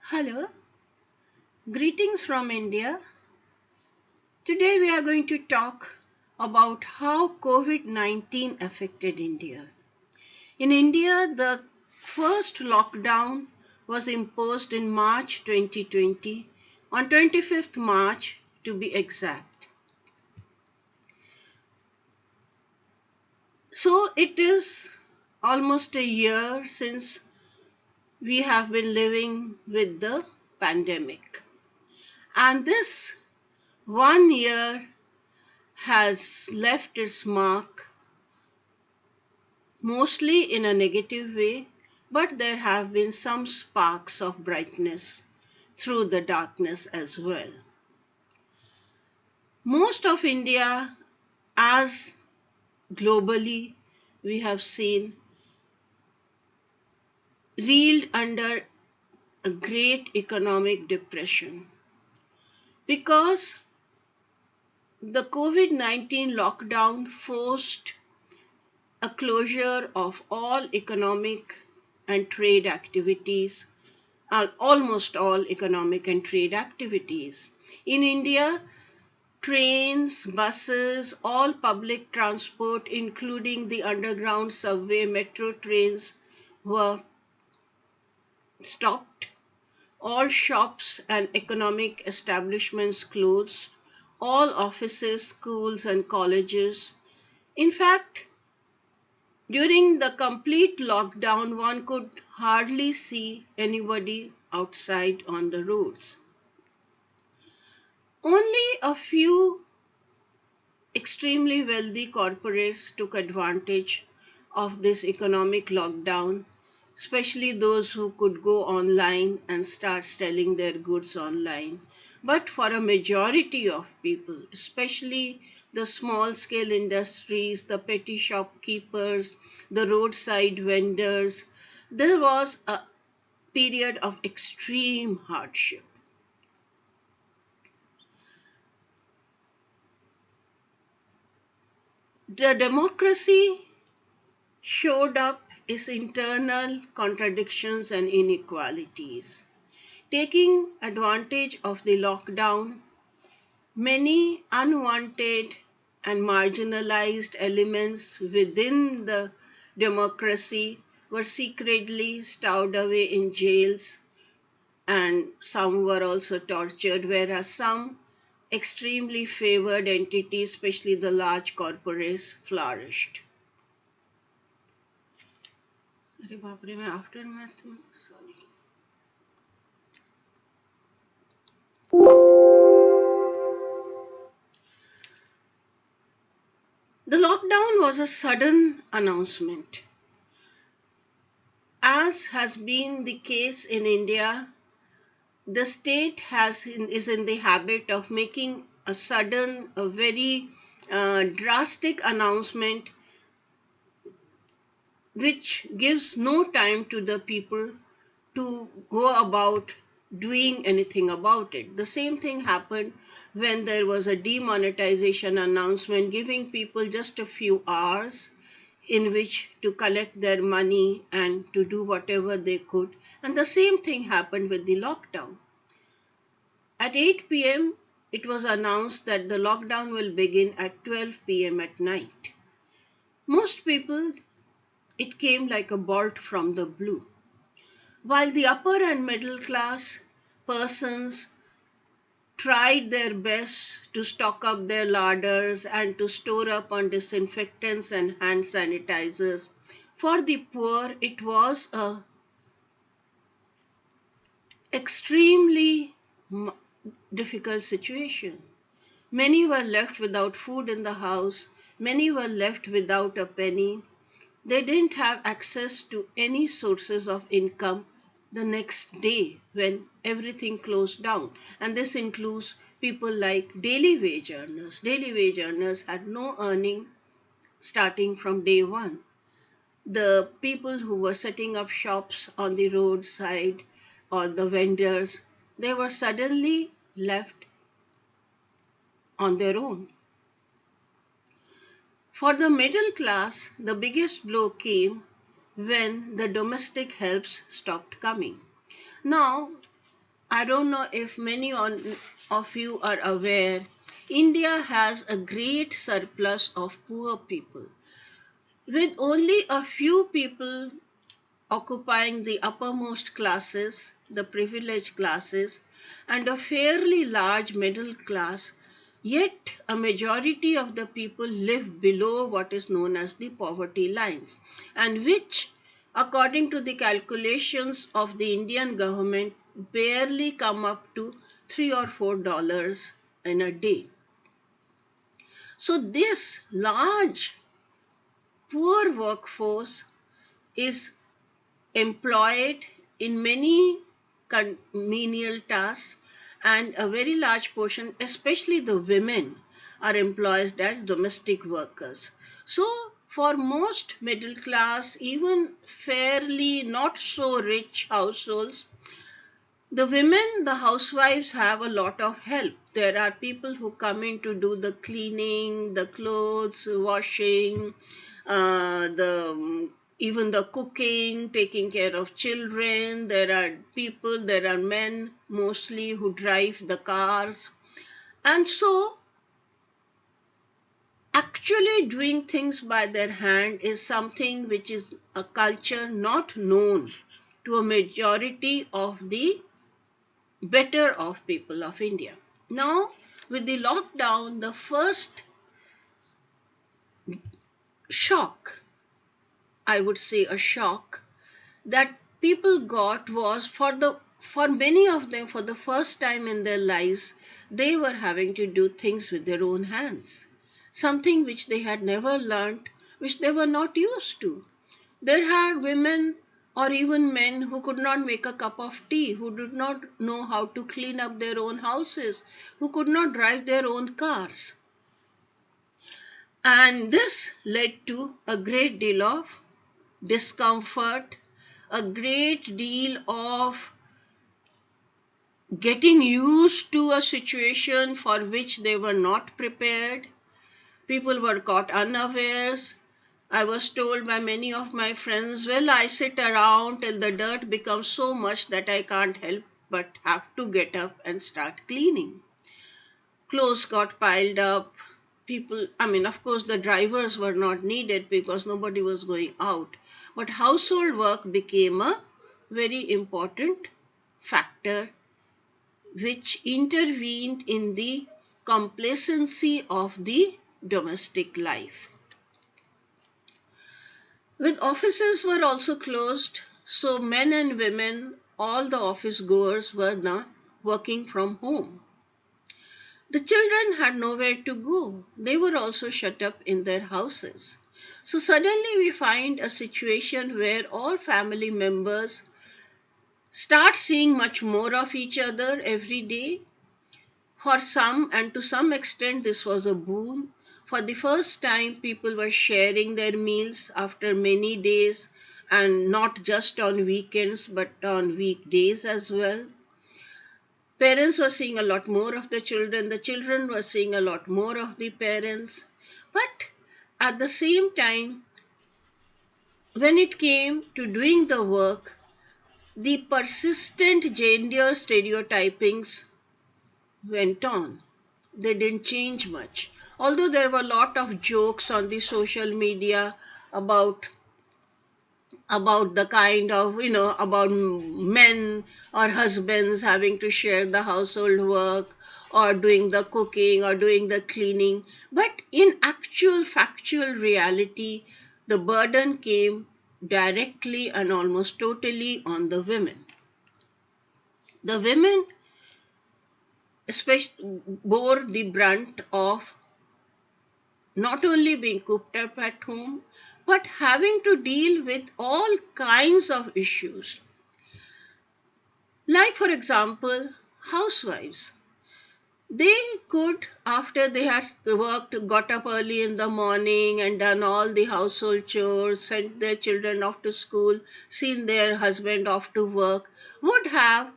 Hello, greetings from India. Today we are going to talk about how COVID-19 affected India. In India, the first lockdown was imposed in March 2020, on 25th March to be exact. So it is almost a year since we have been living with the pandemic. And this 1 year has left its mark mostly in a negative way, but there have been some sparks of brightness through the darkness as well. Most of India, as globally we have seen, reeled under a great economic depression because the COVID-19 lockdown forced a closure of all economic and trade activities, almost all economic and trade activities. In India, trains, buses, all public transport, including the underground subway, metro trains, were stopped. All shops and economic establishments closed. All offices, schools, and colleges. In fact, during the complete lockdown, one could hardly see anybody outside on the roads. Only a few extremely wealthy corporates took advantage of this economic lockdown, especially those who could go online and start selling their goods online. But for a majority of people, especially the small scale industries, the petty shopkeepers, the roadside vendors, there was a period of extreme hardship. The democracy showed up its internal contradictions and inequalities. Taking advantage of the lockdown, many unwanted and marginalized elements within the democracy were secretly stowed away in jails, and some were also tortured, whereas some extremely favored entities, especially the large corporates, flourished. अरे बाप रे मैं aftermath में sorry. The lockdown was a sudden announcement. As has been the case in India, the state is in the habit of making a sudden, a very drastic announcement which gives no time to the people to go about doing anything about it. The same thing happened when there was a demonetization announcement giving people just a few hours in which to collect their money and to do whatever they could. And the same thing happened with the lockdown. At 8 p.m., it was announced that the lockdown will begin at 12 p.m. at night. Most people, it came like a bolt from the blue. While the upper and middle class persons tried their best to stock up their larders and to store up on disinfectants and hand sanitizers, for the poor it was a extremely difficult situation. Many were left without food in the house, many were left without a penny. They didn't have access to any sources of income the next day when everything closed down. And this includes people like daily wage earners. Daily wage earners had no earning starting from day one. The people who were setting up shops on the roadside or the vendors, they were suddenly left on their own. For the middle class, the biggest blow came when the domestic helps stopped coming. Now, I don't know if of you are aware, India has a great surplus of poor people, with only a few people occupying the uppermost classes, the privileged classes, and a fairly large middle class. Yet, a majority of the people live below what is known as the poverty lines, and which, according to the calculations of the Indian government, barely come up to $3 or $4 in a day. So, this large poor workforce is employed in many menial tasks, and a very large portion, especially the women, are employed as domestic workers. So for most middle class, even fairly not so rich households, the women, the housewives, have a lot of help. There are people who come in to do the cleaning, the clothes, washing, the even the cooking, taking care of children. There are people, there are men mostly who drive the cars. And so actually doing things by their hand is something which is a culture not known to a majority of the better off people of India. Now, with the lockdown, the first shock, I would say a shock, that people got was for many of them, for the first time in their lives, they were having to do things with their own hands. Something which they had never learnt, which they were not used to. There are women or even men who could not make a cup of tea, who did not know how to clean up their own houses, who could not drive their own cars. And this led to a great deal of discomfort, a great deal of getting used to a situation for which they were not prepared. People were caught unawares. I was told by many of my friends, well, I sit around till the dirt becomes so much that I can't help but have to get up and start cleaning. Clothes got piled up. People, I mean, of course, the drivers were not needed because nobody was going out. But household work became a very important factor which intervened in the complacency of the domestic life. When offices were also closed, so men and women, all the office goers, were now working from home. The children had nowhere to go. They were also shut up in their houses. So suddenly we find a situation where all family members start seeing much more of each other every day. For some, and to some extent, this was a boon. For the first time, people were sharing their meals after many days, and not just on weekends but on weekdays as well. Parents were seeing a lot more of the children were seeing a lot more of the parents. But at the same time, when it came to doing the work, the persistent gender stereotypings went on. They didn't change much. Although there were a lot of jokes on the social media about the kind of, about men or husbands having to share the household work or doing the cooking or doing the cleaning. But in actual factual reality, the burden came directly and almost totally on the women. The women especially bore the brunt of not only being cooped up at home, but having to deal with all kinds of issues. Like, for example, housewives. They could, after they had worked, got up early in the morning and done all the household chores, sent their children off to school, seen their husband off to work, would have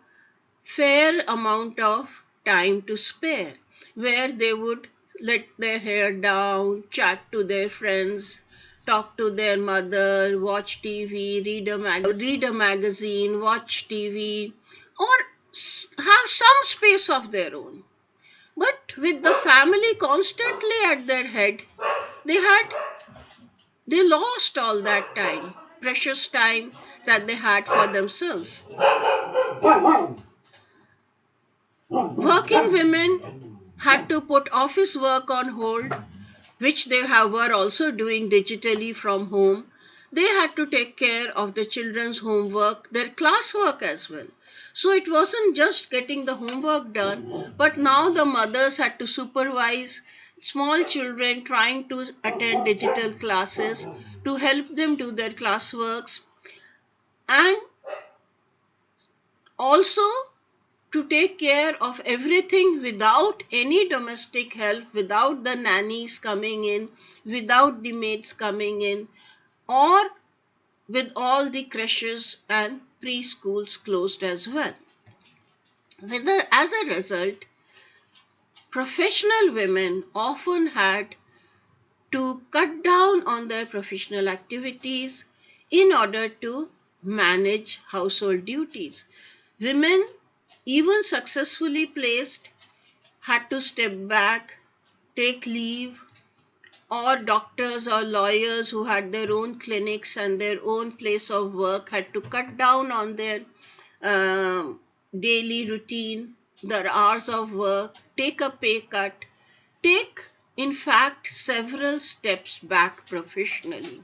fair amount of time to spare, where they would let their hair down, chat to their friends, talk to their mother, watch TV, read a magazine, watch TV, or have some space of their own. But with the family constantly at their head, they had they lost all that time, precious time that they had for themselves. Working women had to put office work on hold, which were also doing digitally from home. They had to take care of the children's homework, their classwork as well. So it wasn't just getting the homework done, but now the mothers had to supervise small children trying to attend digital classes to help them do their classworks, and also to take care of everything without any domestic help, without the nannies coming in, without the maids coming in, or with all the creches and preschools closed as well. As a result, professional women often had to cut down on their professional activities in order to manage household duties. Women, even successfully placed, had to step back, take leave, or doctors or lawyers who had their own clinics and their own place of work had to cut down on their daily routine, their hours of work, take a pay cut, take, in fact, several steps back professionally.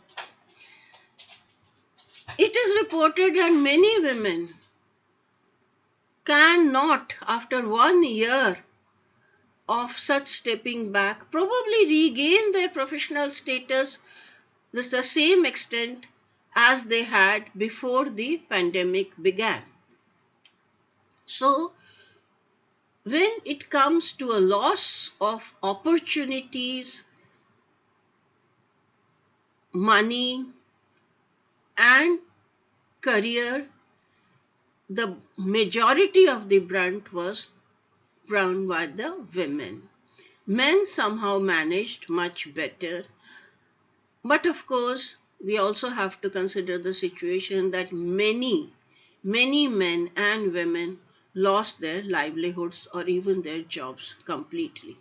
It is reported that many women cannot, after 1 year of such stepping back, probably regain their professional status to the same extent as they had before the pandemic began. So, when it comes to a loss of opportunities, money, and career, the majority of the brunt was borne by the women. Men somehow managed much better. But of course, we also have to consider the situation that many men and women lost their livelihoods or even their jobs completely.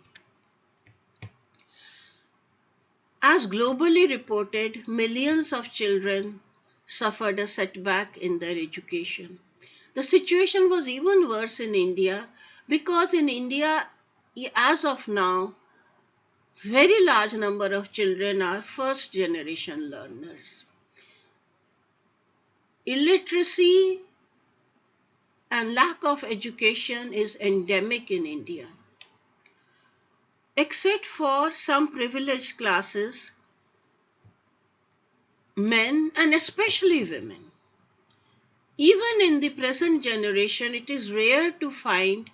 As globally reported, millions of children suffered a setback in their education. The situation was even worse in India because in India, as of now, very large number of children are first generation learners. Illiteracy and lack of education is endemic in India. Except for some privileged classes, men and especially women. Even in the present generation, it is rare to find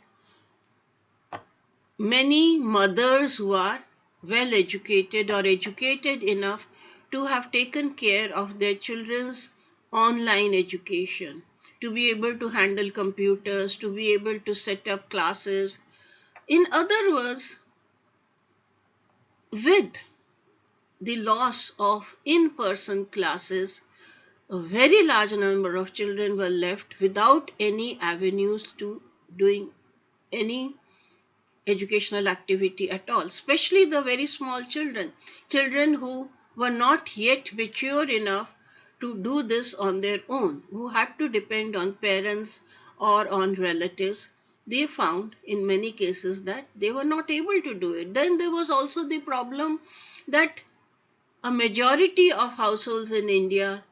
many mothers who are well educated or educated enough to have taken care of their children's online education, to be able to handle computers, to be able to set up classes. In other words, with the loss of in-person classes, a very large number of children were left without any avenues to doing any educational activity at all, especially the very small children, children who were not yet mature enough to do this on their own, who had to depend on parents or on relatives. They found in many cases that they were not able to do it. Then there was also the problem that a majority of households in India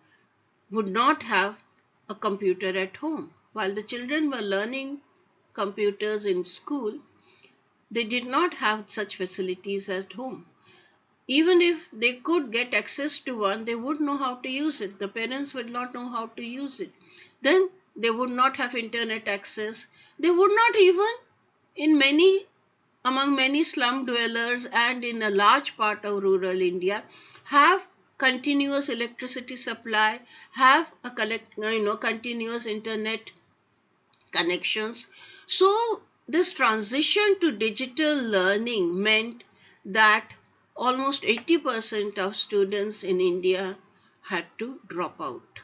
would not have a computer at home. While the children were learning computers in school, they did not have such facilities at home. Even if they could get access to one, they would know how to use it. The parents would not know how to use it. Then they would not have internet access. They would not even, in among many slum dwellers and in a large part of rural India, have continuous electricity supply, have a continuous internet connections. So this transition to digital learning meant that almost 80% of students in India had to drop out.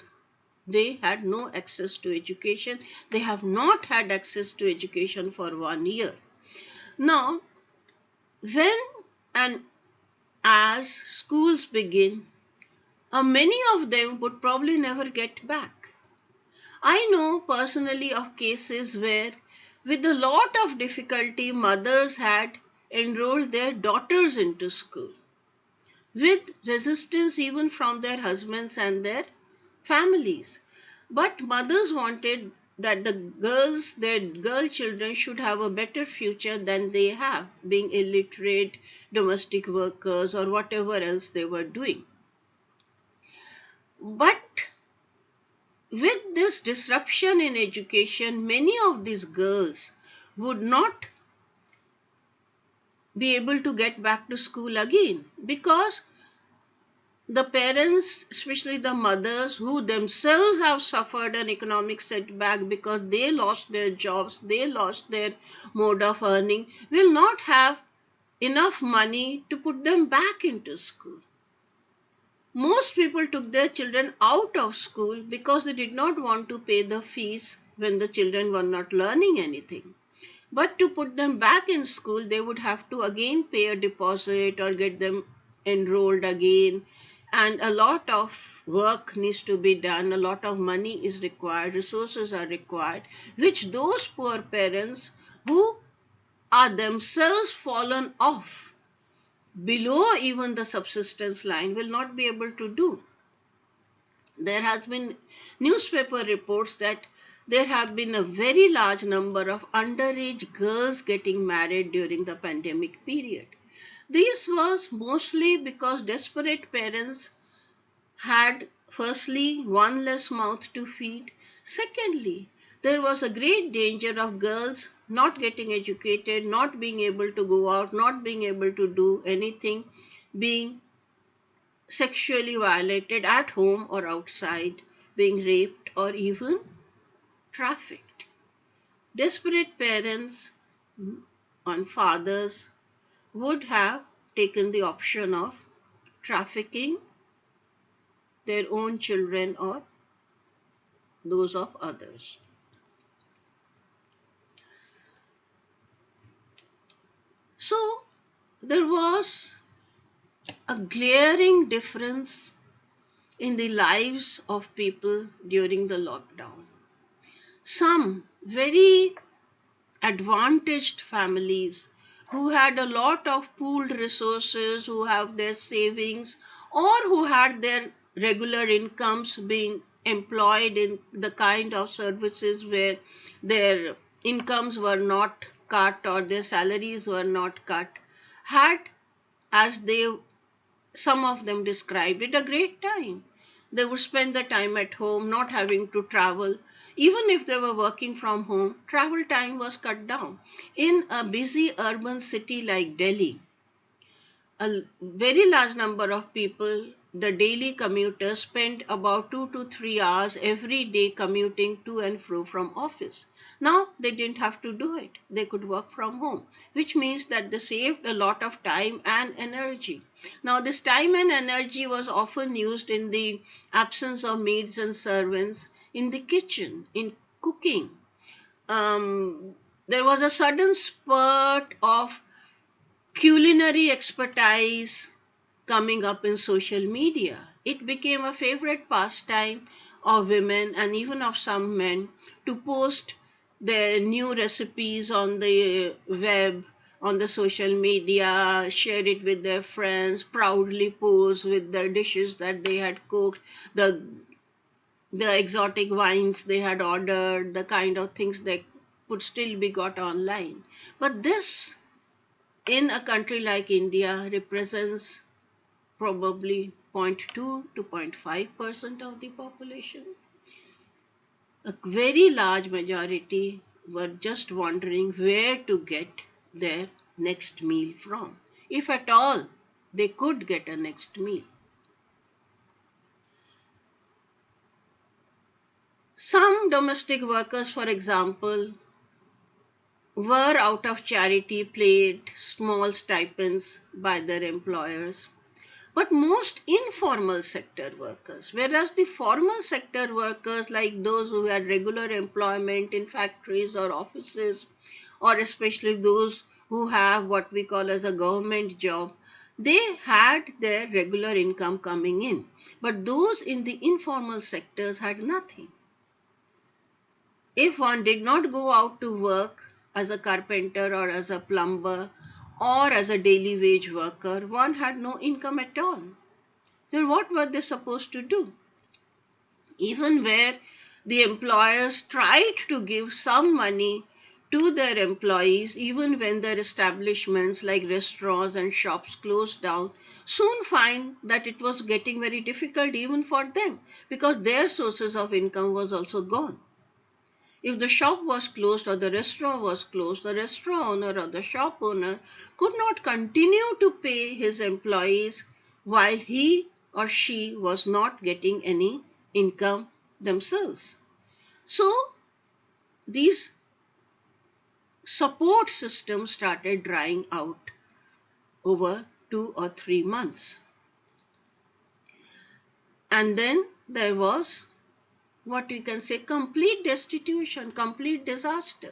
They had no access to education. They have not had access to education for 1 year. Now, when and as schools begin, many of them would probably never get back. I know personally of cases where, with a lot of difficulty, mothers had enrolled their daughters into school, with resistance even from their husbands and their families. But mothers wanted that their girl children should have a better future than they have, being illiterate, domestic workers, or whatever else they were doing. But with this disruption in education, many of these girls would not be able to get back to school again, because the parents, especially the mothers who themselves have suffered an economic setback because they lost their jobs, they lost their mode of earning, will not have enough money to put them back into school. Most people took their children out of school because they did not want to pay the fees when the children were not learning anything. But to put them back in school, they would have to again pay a deposit or get them enrolled again. And a lot of work needs to be done, a lot of money is required, resources are required, which those poor parents who are themselves fallen off below even the subsistence line will not be able to do. There has been newspaper reports that there have been a very large number of underage girls getting married during the pandemic period. This was mostly because desperate parents had, firstly, one less mouth to feed. Secondly, there was a great danger of girls not getting educated, not being able to go out, not being able to do anything, being sexually violated at home or outside, being raped or even trafficked. Desperate parents and fathers would have taken the option of trafficking their own children or those of others. So there was a glaring difference in the lives of people during the lockdown. Some very advantaged families who had a lot of pooled resources, who have their savings, or who had their regular incomes being employed in the kind of services where their incomes were not cut or their salaries were not cut, had, as they some of them described it, a great time. They would spend the time at home, not having to travel. Even if they were working from home, travel time was cut down. In a busy urban city like Delhi, a very large number of people, the daily commuters, spent about 2 to 3 hours every day commuting to and fro from office. Now they didn't have to do it. They could work from home, which means that they saved a lot of time and energy. Now this time and energy was often used in the absence of maids and servants in the kitchen, in cooking. There was a sudden spurt of culinary expertise coming up in social media. It became a favorite pastime of women and even of some men to post their new recipes on the web, on the social media, share it with their friends, proudly pose with the dishes that they had cooked, the exotic wines they had ordered, the kind of things that could still be got online. But this, in a country like India, represents probably 0.2 to 0.5% of the population. A very large majority were just wondering where to get their next meal from, if at all they could get a next meal. Some domestic workers, for example, were out of charity paid small stipends by their employers. but most informal sector workers. Whereas the formal sector workers, like those who had regular employment in factories or offices, or especially those who have what we call as a government job, they had their regular income coming in. But those in the informal sectors had nothing. If one did not go out to work as a carpenter or as a plumber or as a daily wage worker, one had no income at all. Then what were they supposed to do? Even where the employers tried to give some money to their employees, even when their establishments like restaurants and shops closed down, soon find that it was getting very difficult even for them, because their sources of income was also gone. If the shop was closed or the restaurant was closed, the restaurant owner or the shop owner could not continue to pay his employees while he or she was not getting any income themselves. So these support systems started drying out over 2 or 3 months. And then there was what we can say complete destitution, complete disaster.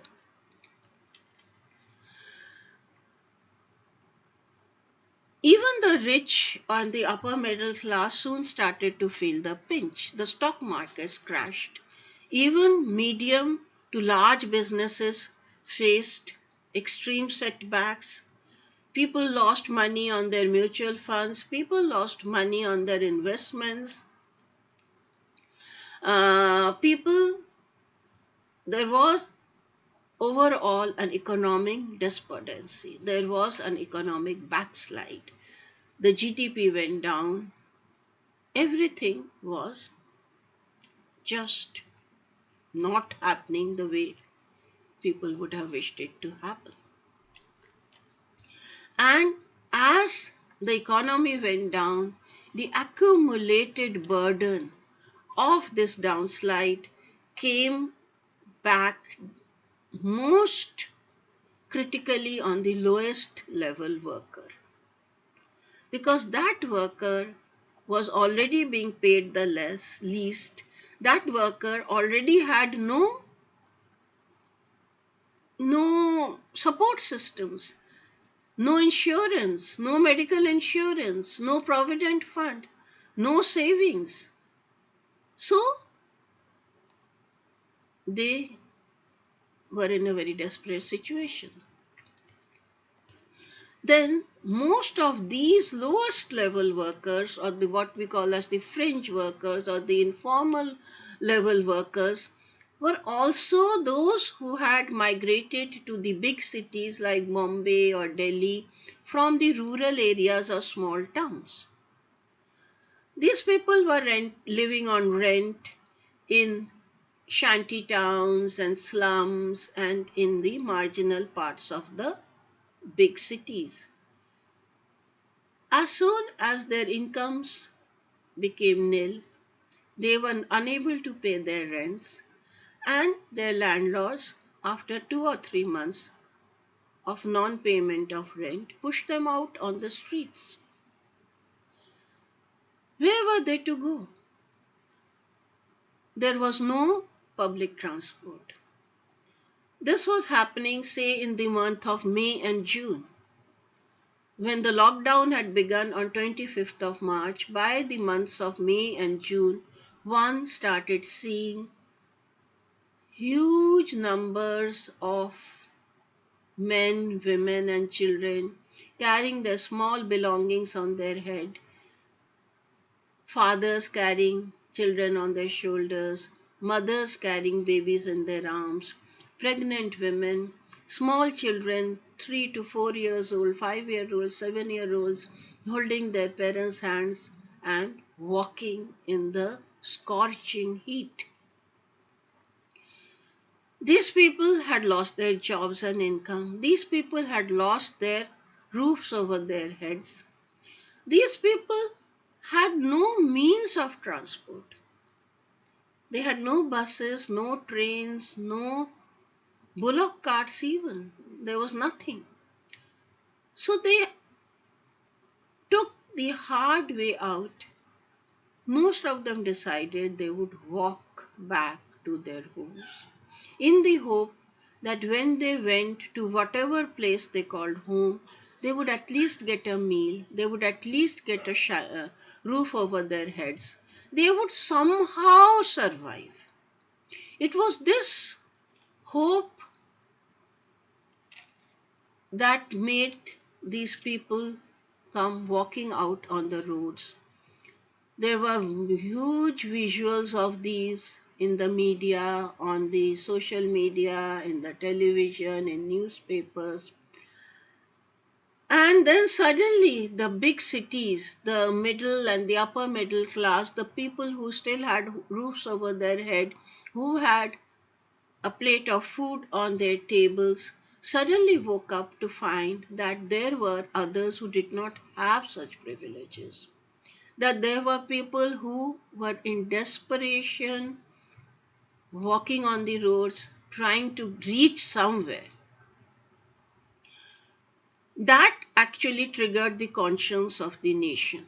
Even the rich and the upper middle class soon started to feel the pinch. The stock markets crashed. Even medium to large businesses faced extreme setbacks. People lost money on their mutual funds. People lost money on their investments. People, there was overall an economic despondency. There was an economic backslide. The GDP went down. Everything was just not happening the way people would have wished it to happen. And as the economy went down, the accumulated burden of this downslide came back most critically on the lowest level worker, because that worker was already being paid the least. That worker already had no support systems, no insurance, no medical insurance, no provident fund, no savings. So they were in a very desperate situation. Then most of these lowest level workers, or the what we call as the fringe workers or the informal level workers, were also those who had migrated to the big cities like Bombay or Delhi from the rural areas or small towns. These people were living on rent in shanty towns and slums and in the marginal parts of the big cities. As soon as their incomes became nil, they were unable to pay their rents, and their landlords, after 2 or 3 months of non-payment of rent, pushed them out on the streets. Where were they to go? There was no public transport. This was happening, say, in the month of May and June. When the lockdown had begun on 25th of March, by the months of May and June, one started seeing huge numbers of men, women, and children carrying their small belongings on their head, fathers carrying children on their shoulders, mothers carrying babies in their arms, pregnant women, small children, 3 to 4 years old, 5-year-olds, 7-year-olds, holding their parents' hands and walking in the scorching heat. These people had lost their jobs and income. These people had lost their roofs over their heads. These people had no means of transport. They had no buses, no trains, no bullock carts even. There was nothing. So they took the hard way out, most of them decided they would walk back to their homes in the hope that when they went to whatever place they called home, they would at least get a meal, they would at least get a roof over their heads, they would somehow survive. It was this hope that made these people come walking out on the roads. There were huge visuals of these in the media, on the social media, in the television, in newspapers. And then suddenly, the big cities, the middle and the upper middle class, the people who still had roofs over their head, who had a plate of food on their tables, suddenly woke up to find that there were others who did not have such privileges. That there were people who were in desperation walking on the roads trying to reach somewhere. That actually triggered the conscience of the nation.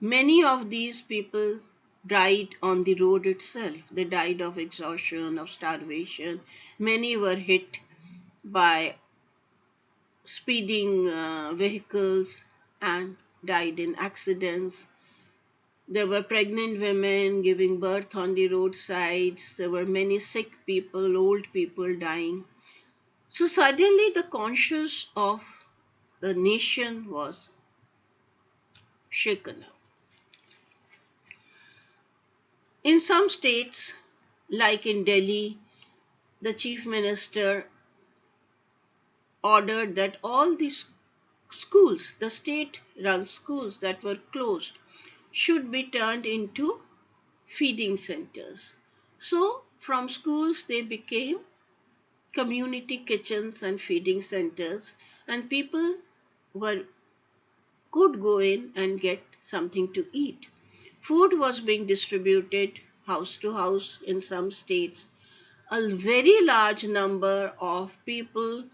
Many of these people died on the road itself. They died of exhaustion, of starvation. Many were hit by speeding vehicles and died in accidents. There were pregnant women giving birth on the roadsides. There were many sick people, old people dying. So suddenly the conscience of the nation was shaken up. In some states, like in Delhi, the chief minister ordered that all the schools, the state run schools that were closed, should be turned into feeding centers. So, from schools, they became community kitchens and feeding centers, and people were could go in and get something to eat. Food was being distributed house to house in some states. A very large number of people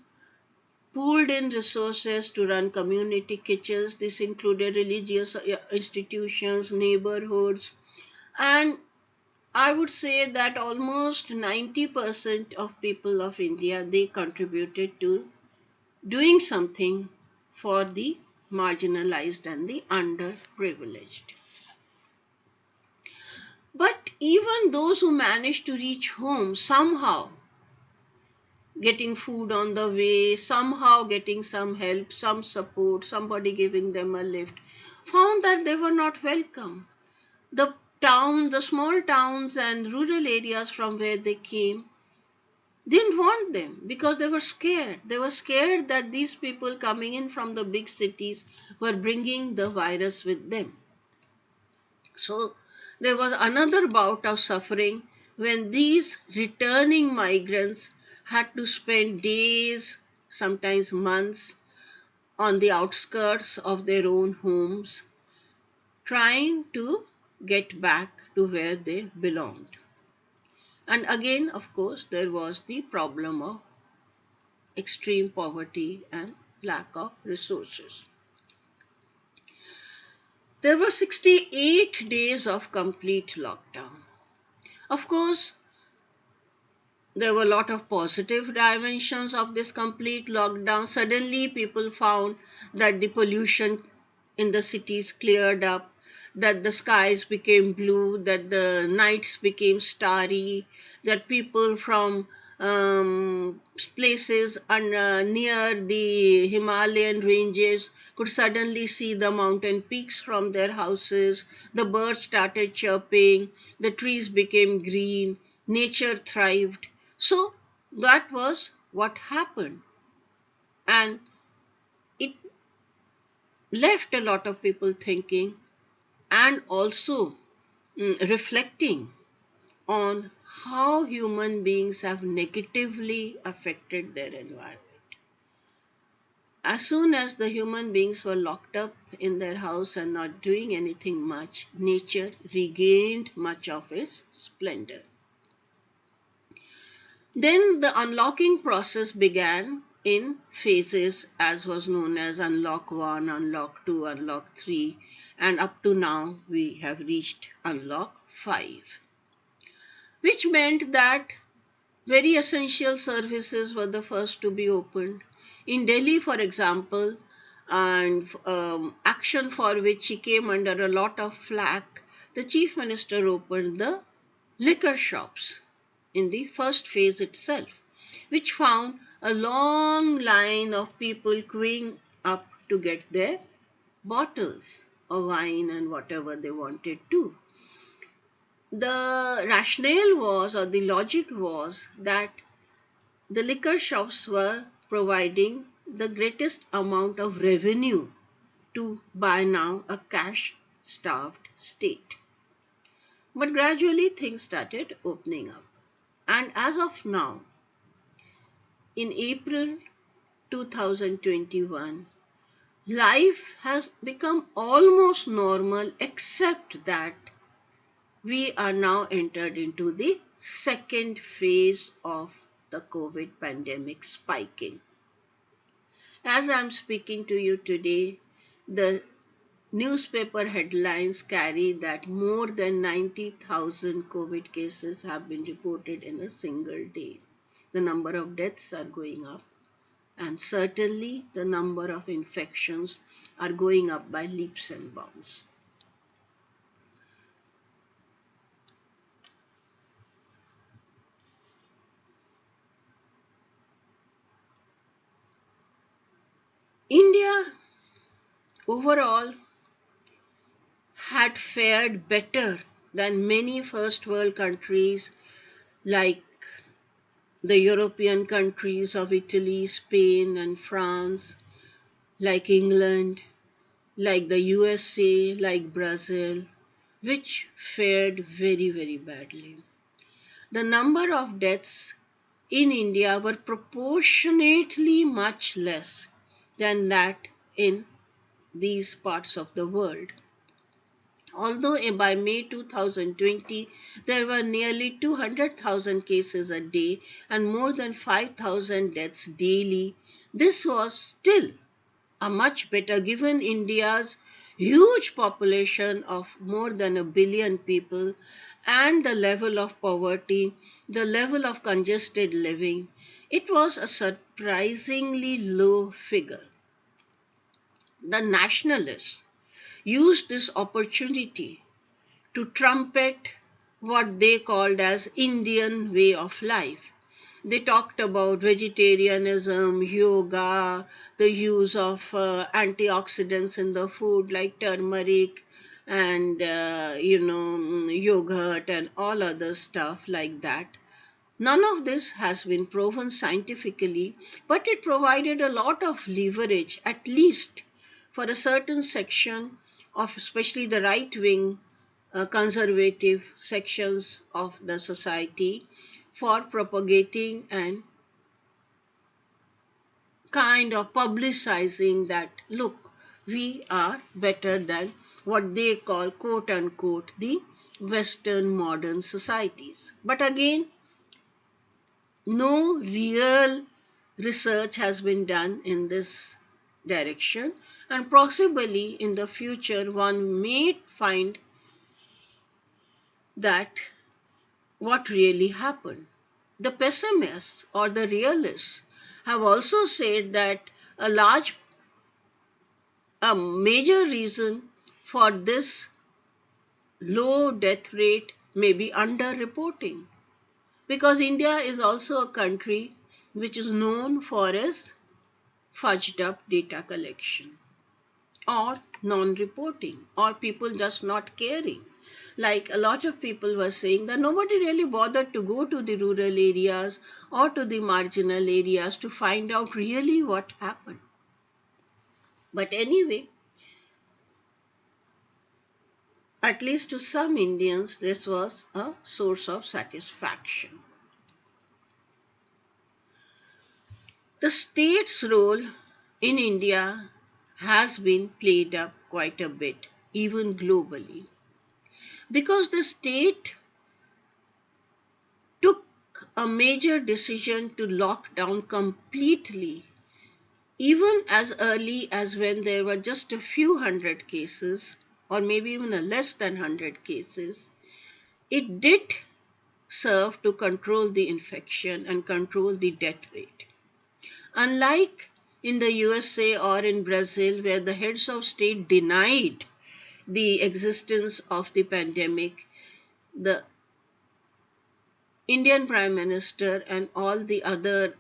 pooled in resources to run community kitchens. This included religious institutions, neighborhoods, and I would say that almost 90% of people of India, they contributed to doing something for the marginalized and the underprivileged. But even those who managed to reach home somehow, getting food on the way, somehow getting some help, some support, somebody giving them a lift, found that they were not welcome. The small towns and rural areas from where they came didn't want them because they were scared. They were scared that these people coming in from the big cities were bringing the virus with them. So there was another bout of suffering when these returning migrants had to spend days, sometimes months, on the outskirts of their own homes, trying to get back to where they belonged. And again, of course, there was the problem of extreme poverty and lack of resources. There were 68 days of complete lockdown. Of course, there were a lot of positive dimensions of this complete lockdown. Suddenly, people found that the pollution in the cities cleared up, that the skies became blue, that the nights became starry, that people from places near the Himalayan ranges could suddenly see the mountain peaks from their houses. The birds started chirping, the trees became green, nature thrived. So that was what happened. And it left a lot of people thinking and also reflecting on how human beings have negatively affected their environment. As soon as the human beings were locked up in their house and not doing anything much, nature regained much of its splendor. Then the unlocking process began in phases as was known as Unlock 1, Unlock 2, Unlock 3, and up to now we have reached Unlock 5, which meant that very essential services were the first to be opened. In Delhi, for example, and action for which he came under a lot of flack, the chief minister opened the liquor shops in the first phase itself, which found a long line of people queuing up to get their bottles of wine and whatever they wanted to. The rationale was, or the logic was, that the liquor shops were providing the greatest amount of revenue to by now a cash starved state. But gradually things started opening up. And as of now, in April 2021, life has become almost normal except that we are now entered into the second phase of the COVID pandemic spiking. As I'm speaking to you today, the newspaper headlines carry that more than 90,000 COVID cases have been reported in a single day. The number of deaths are going up, and certainly the number of infections are going up by leaps and bounds. India overall had fared better than many first world countries like the European countries of Italy, Spain, and France, like England, like the USA, like Brazil, which fared very, very badly. The number of deaths in India were proportionately much less than that in these parts of the world. Although by May 2020, there were nearly 200,000 cases a day and more than 5,000 deaths daily, this was still a much better given India's huge population of more than a billion people and the level of poverty, the level of congested living. It was a surprisingly low figure. The nationalists used this opportunity to trumpet what they called as Indian way of life. They talked about vegetarianism, yoga, the use of antioxidants in the food like turmeric and yogurt and all other stuff like that. None of this has been proven scientifically, but it provided a lot of leverage, at least for a certain section of especially the right wing conservative sections of the society for propagating and kind of publicizing that, look, we are better than what they call, quote unquote, the Western modern societies. But again, no real research has been done in this direction, and possibly in the future one may find that what really happened. The pessimists or the realists have also said that a major reason for this low death rate may be underreporting, because India is also a country which is known for its fudged up data collection or non-reporting or people just not caring. Like a lot of people were saying that nobody really bothered to go to the rural areas or to the marginal areas to find out really what happened. But anyway, at least to some Indians, this was a source of satisfaction. The state's role in India has been played up quite a bit, even globally, because the state took a major decision to lock down completely even as early as when there were just a few hundred cases, or maybe even a less than 100 cases, it did serve to control the infection and control the death rate. Unlike in the USA or in Brazil, where the heads of state denied the existence of the pandemic, the Indian Prime Minister and all the other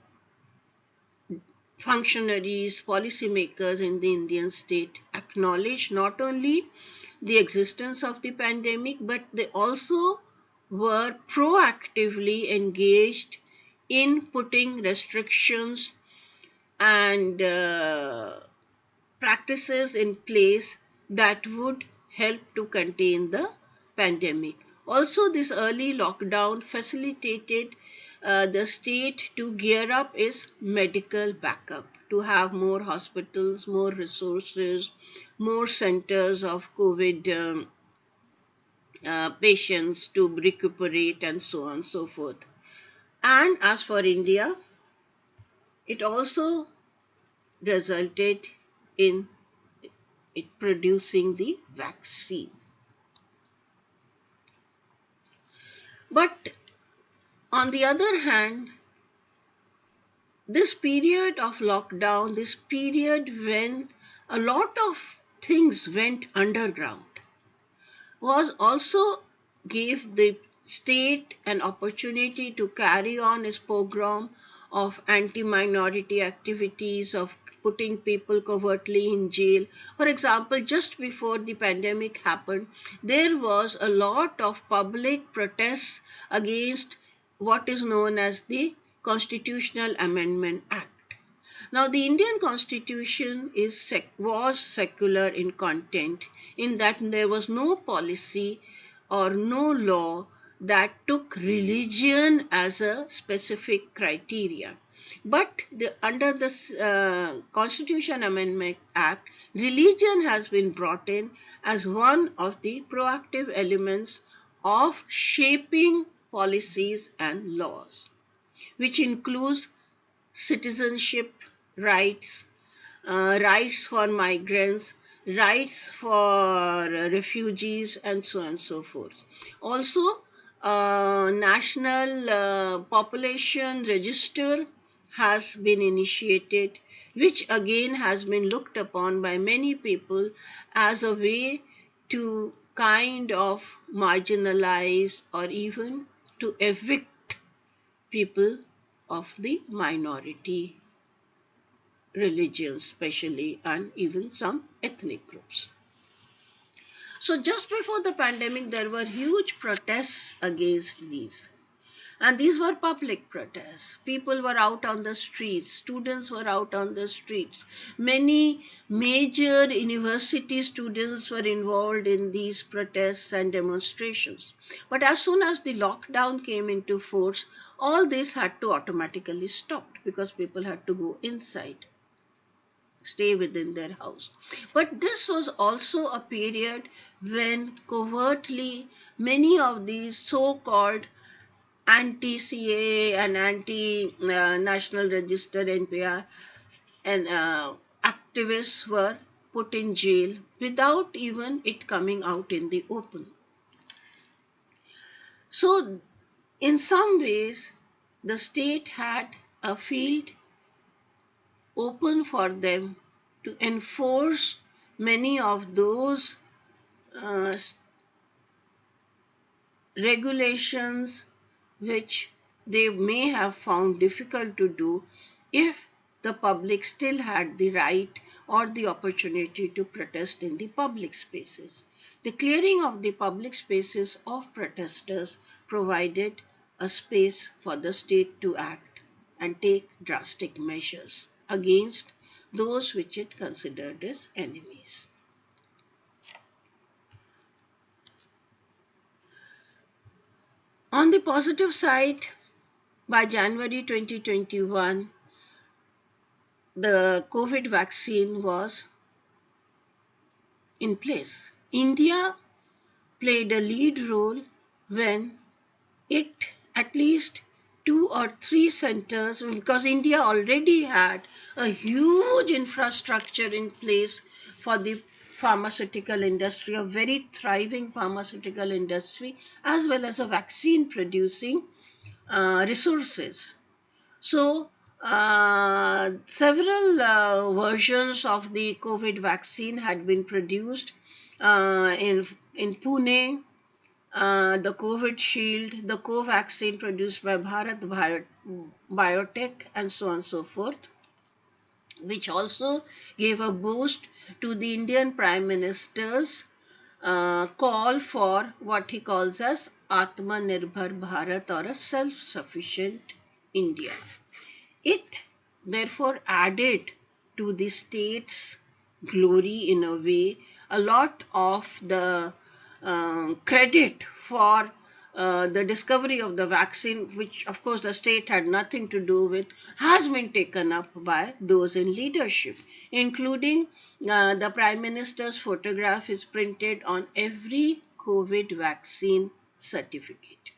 functionaries, policymakers in the Indian state acknowledged not only the existence of the pandemic, but they also were proactively engaged in putting restrictions and practices in place that would help to contain the pandemic. Also, this early lockdown facilitated the state to gear up its medical backup, to have more hospitals, more resources, more centers of COVID patients to recuperate, and so on and so forth. And as for India, it also resulted in it producing the vaccine. But on the other hand, this period of lockdown, this period when a lot of things went underground, was also gave the state an opportunity to carry on its program of anti-minority activities, of putting people covertly in jail. For example, just before the pandemic happened, there was a lot of public protests against what is known as the Constitutional Amendment Act. Now, the Indian Constitution was secular in content, in that there was no policy or no law that took religion as a specific criteria. But under the Constitution Amendment Act, religion has been brought in as one of the proactive elements of shaping policies and laws, which includes citizenship rights, rights for migrants, rights for refugees, and so on and so forth. Also, national population register has been initiated, which again has been looked upon by many people as a way to kind of marginalize or even to evict people of the minority religions, especially, and even some ethnic groups. So, just before the pandemic, there were huge protests against these. And these were public protests. People were out on the streets, students were out on the streets. Many major university students were involved in these protests and demonstrations. But as soon as the lockdown came into force, all this had to automatically stop because people had to go inside, stay within their house. But this was also a period when covertly many of these so-called anti-CAA and anti-National Register NPR and activists were put in jail without even it coming out in the open. So, in some ways, the state had a field open for them to enforce many of those uh, regulations which they may have found difficult to do if the public still had the right or the opportunity to protest in the public spaces. The clearing of the public spaces of protesters provided a space for the state to act and take drastic measures against those which it considered as enemies. On the positive side, by January 2021, the COVID vaccine was in place. India played a lead role when it at least two or three centers, because India already had a huge infrastructure in place for the pharmaceutical industry, a very thriving pharmaceutical industry, as well as a vaccine producing resources. So, several versions of the COVID vaccine had been produced in Pune, the COVID Shield, the Covaxin produced by Biotech, and so on and so forth, which also gave a boost to the Indian Prime Minister's call for what he calls as Atmanirbhar Bharat, or a self-sufficient India. It therefore added to the state's glory in a way. A lot of the credit for the discovery of the vaccine, which of course the state had nothing to do with, has been taken up by those in leadership, including the Prime Minister's photograph is printed on every COVID vaccine certificate.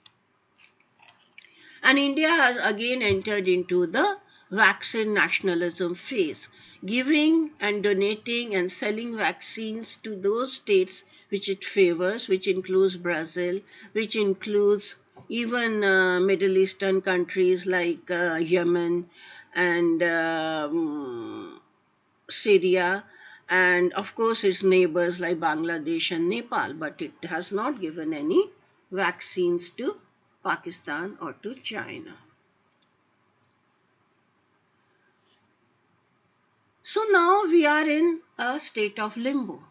And India has again entered into the vaccine nationalism phase, giving and donating and selling vaccines to those states which it favors, which includes Brazil, which includes even Middle Eastern countries like Yemen and Syria, and of course its neighbors like Bangladesh and Nepal, but it has not given any vaccines to Pakistan or to China. So now we are in a state of limbo.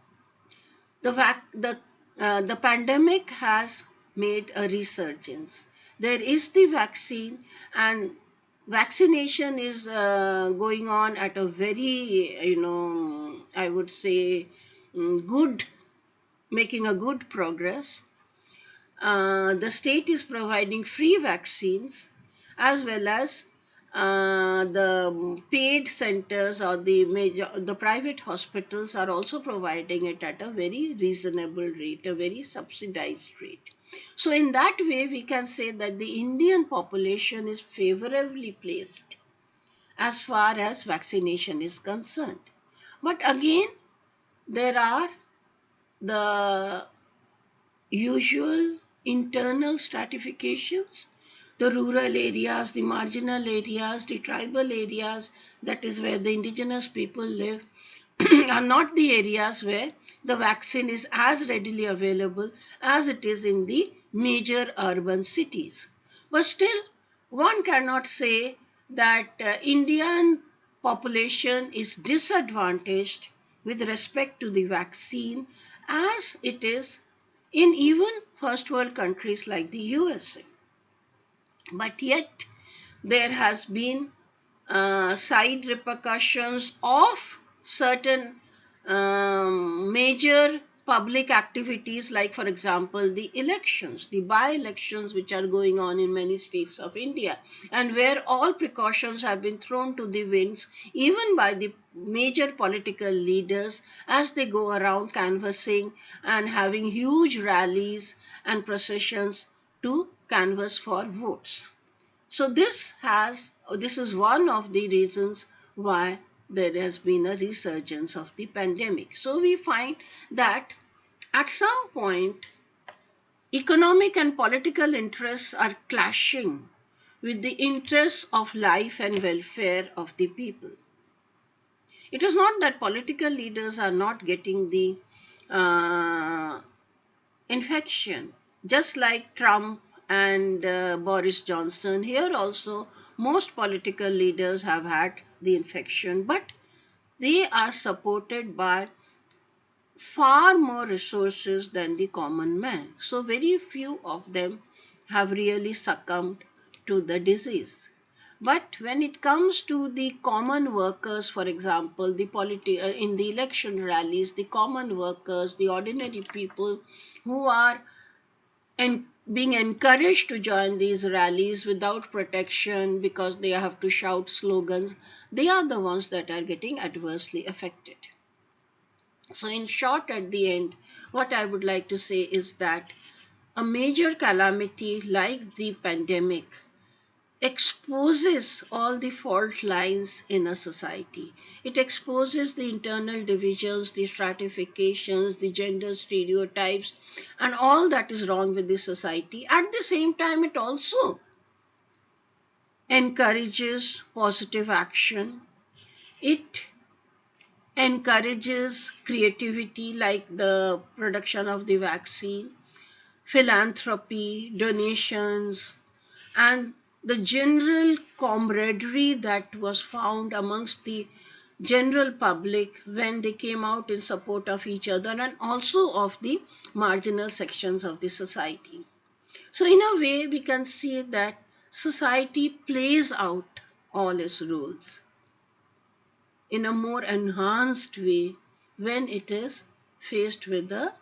The pandemic has made a resurgence. There is the vaccine, and vaccination is going on at a very, I would say, good, making a good progress. The state is providing free vaccines, as well as the paid centers or the private hospitals are also providing it at a very reasonable rate, a very subsidized rate. So in that way, we can say that the Indian population is favorably placed as far as vaccination is concerned. But again, there are the usual internal stratifications. The rural areas, the marginal areas, the tribal areas, that is where the indigenous people live, are not the areas where the vaccine is as readily available as it is in the major urban cities. But still, one cannot say that Indian population is disadvantaged with respect to the vaccine as it is in even first world countries like the USA. But yet, there has been side repercussions of certain major public activities, like for example the elections, the by-elections which are going on in many states of India, and where all precautions have been thrown to the winds even by the major political leaders as they go around canvassing and having huge rallies and processions to canvass for votes. So this is one of the reasons why there has been a resurgence of the pandemic. So we find that at some point, economic and political interests are clashing with the interests of life and welfare of the people. It is not that political leaders are not getting the infection, just like Trump and Boris Johnson. Here also, most political leaders have had the infection, but they are supported by far more resources than the common man. So very few of them have really succumbed to the disease. But when it comes to the common workers, for example, in the election rallies, the common workers, the ordinary people who are being encouraged to join these rallies without protection because they have to shout slogans, they are the ones that are getting adversely affected. So in short, at the end, what I would like to say is that a major calamity like the pandemic exposes all the fault lines in a society. It exposes the internal divisions, the stratifications, the gender stereotypes, and all that is wrong with the society. At the same time, it also encourages positive action. It encourages creativity, like the production of the vaccine, philanthropy, donations, and the general camaraderie that was found amongst the general public when they came out in support of each other and also of the marginal sections of the society. So, in a way, we can see that society plays out all its rules in a more enhanced way when it is faced with a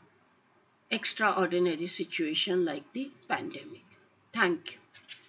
extraordinary situation like the pandemic. Thank you.